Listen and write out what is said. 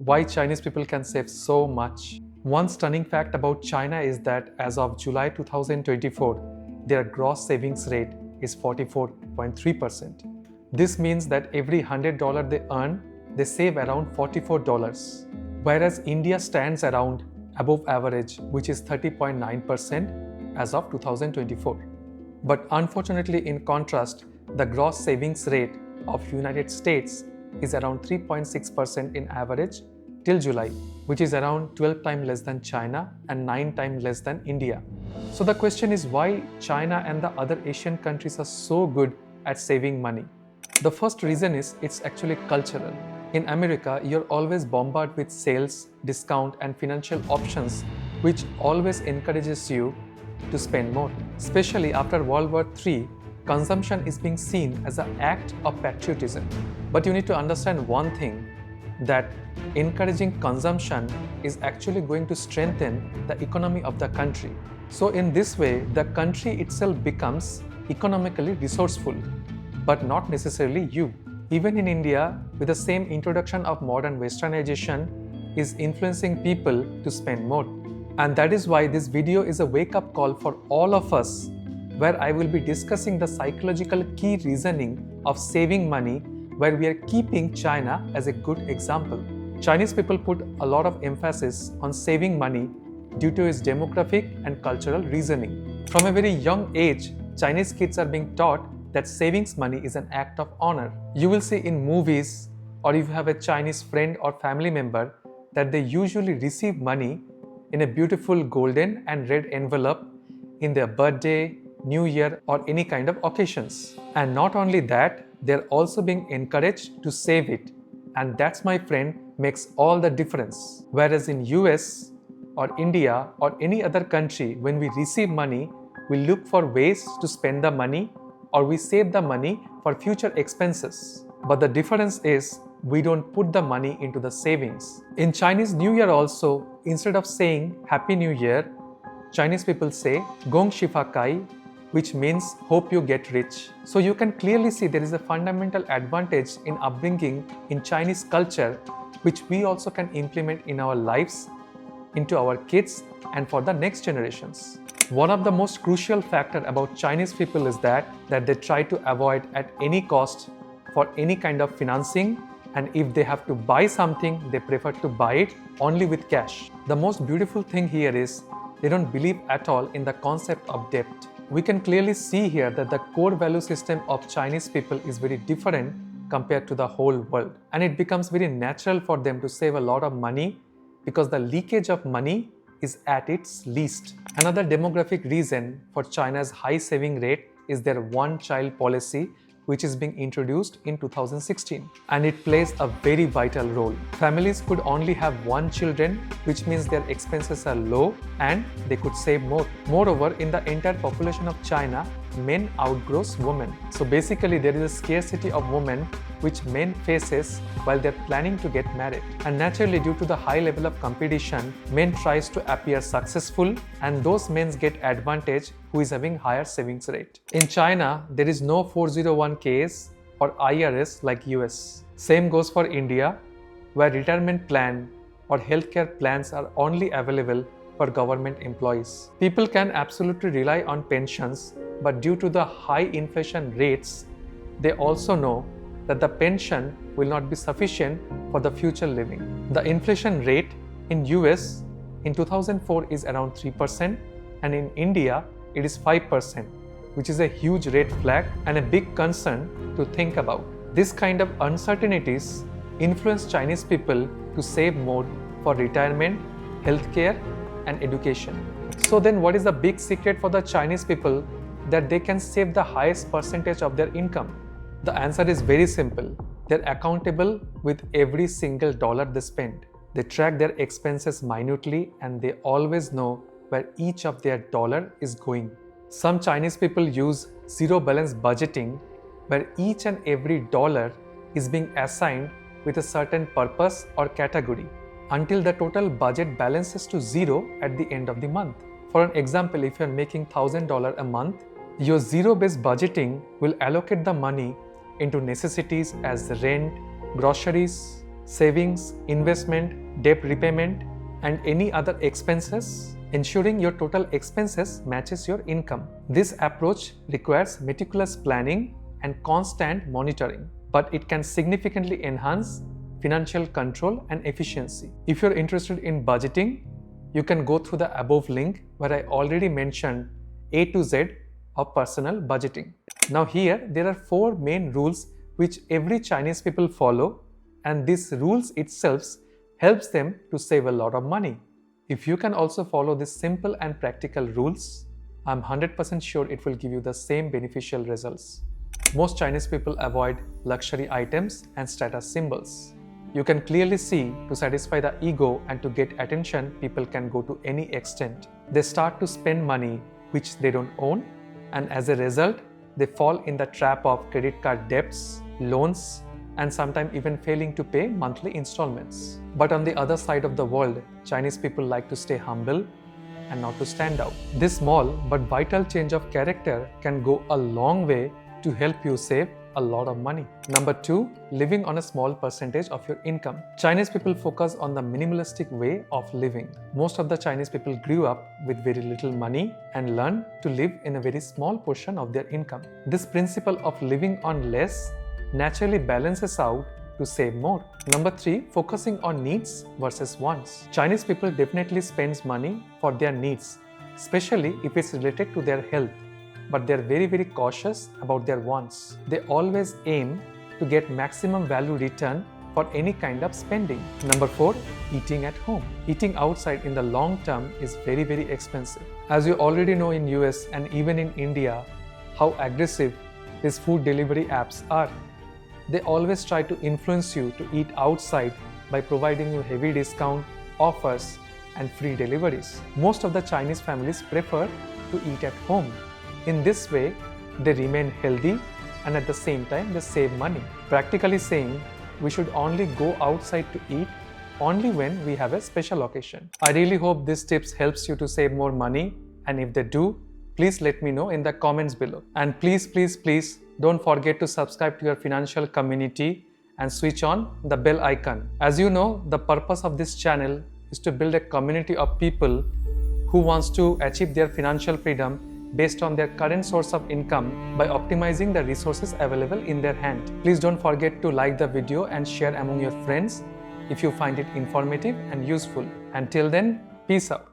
Why Chinese people can save so much. One stunning fact about China is that as of July 2024, their gross savings rate is 44.3%. This means that every $100 they earn, they save around $44, whereas India stands around above average, which is 30.9% as of 2024. But unfortunately, in contrast, the gross savings rate of United States is around 3.6% in average till July, which is around 12 times less than China and 9 times less than India. So the question is why China and the other Asian countries are so good at saving money. The first reason is it's actually cultural. In America, you're always bombarded with sales, discount, and financial options, which always encourages you to spend more. Especially after World War III, consumption is being seen as an act of patriotism. But you need to understand one thing, that encouraging consumption is actually going to strengthen the economy of the country. So in this way, the country itself becomes economically resourceful, but not necessarily you. Even in India, with the same introduction of modern westernization, is influencing people to spend more. And that is why this video is a wake-up call for all of us, where I will be discussing the psychological key reasoning of saving money, where we are keeping China as a good example. Chinese people put a lot of emphasis on saving money due to its demographic and cultural reasoning. From a very young age, Chinese kids are being taught that savings money is an act of honor. You will see in movies, or if you have a Chinese friend or family member, that they usually receive money in a beautiful golden and red envelope in their birthday, New Year, or any kind of occasions. And not only that, they're also being encouraged to save it. And that's, my friend, makes all the difference. Whereas in US or India or any other country, when we receive money, we look for ways to spend the money, or we save the money for future expenses. But the difference is we don't put the money into the savings. In Chinese New Year also, instead of saying Happy New Year, Chinese people say Gong Shifa Kai, which means hope you get rich. So you can clearly see there is a fundamental advantage in upbringing in Chinese culture, which we also can implement in our lives, into our kids, and for the next generations. One of the most crucial factors about Chinese people is that they try to avoid at any cost for any kind of financing, and if they have to buy something, they prefer to buy it only with cash. The most beautiful thing here is they don't believe at all in the concept of debt. We can clearly see here that the core value system of Chinese people is very different compared to the whole world. And it becomes very natural for them to save a lot of money because the leakage of money is at its least. Another demographic reason for China's high saving rate is their one-child policy, which is being introduced in 2016, and it plays a very vital role. Families could only have one children, which means their expenses are low and they could save more. Moreover, in the entire population of China, men outgrows women. So basically there is a scarcity of women which men faces while they're planning to get married. And naturally, due to the high level of competition, men tries to appear successful, and those men get advantage who is having higher savings rate. In China, there is no 401ks or IRS like US. Same goes for India, where retirement plan or healthcare plans are only available for government employees. People can absolutely rely on pensions, but due to the high inflation rates, they also know that the pension will not be sufficient for the future living. The inflation rate in US in 2004 is around 3%, and in India it is 5%, which is a huge red flag and a big concern to think about. This kind of uncertainties influence Chinese people to save more for retirement, healthcare, and education. So then what is the big secret for the Chinese people that they can save the highest percentage of their income? The answer is very simple. They're accountable with every single dollar they spend. They track their expenses minutely, and they always know where each of their dollar is going. Some Chinese people use zero balance budgeting, where each and every dollar is being assigned with a certain purpose or category until the total budget balances to zero at the end of the month. For an example, if you're making $1,000 a month, your zero-based budgeting will allocate the money into necessities as rent, groceries, savings, investment, debt repayment, and any other expenses, ensuring your total expenses matches your income. This approach requires meticulous planning and constant monitoring, but it can significantly enhance financial control and efficiency. If you're interested in budgeting, you can go through the above link where I already mentioned A to Z of personal budgeting. Now here, there are 4 main rules which every Chinese people follow, and these rules itself helps them to save a lot of money. If you can also follow these simple and practical rules, I'm 100% sure it will give you the same beneficial results. Most Chinese people avoid luxury items and status symbols. You can clearly see to satisfy the ego and to get attention, people can go to any extent. They start to spend money which they don't own, and as a result, they fall in the trap of credit card debts, loans, and sometimes even failing to pay monthly installments. But on the other side of the world, Chinese people like to stay humble and not to stand out. This small but vital change of character can go a long way to help you save a lot of money. Number 2, living on a small percentage of your income. Chinese people focus on the minimalistic way of living. Most of the Chinese people grew up with very little money and learned to live in a very small portion of their income. This principle of living on less naturally balances out to save more. Number 3, focusing on needs versus wants. Chinese people definitely spends money for their needs, especially if it's related to their health, but they're very cautious about their wants. They always aim to get maximum value return for any kind of spending. Number 4, eating at home. Eating outside in the long term is very expensive. As you already know, in US and even in India, how aggressive these food delivery apps are. They always try to influence you to eat outside by providing you heavy discount, offers, and free deliveries. Most of the Chinese families prefer to eat at home. In this way, they remain healthy and at the same time they save money. Practically saying, we should only go outside to eat only when we have a special occasion. I really hope these tips helps you to save more money, and if they do, please let me know in the comments below. And please don't forget to subscribe to your financial community and switch on the bell icon. As you know, the purpose of this channel is to build a community of people who wants to achieve their financial freedom based on their current source of income by optimizing the resources available in their hand. Please don't forget to like the video and share among your friends if you find it informative and useful. Until then, peace out.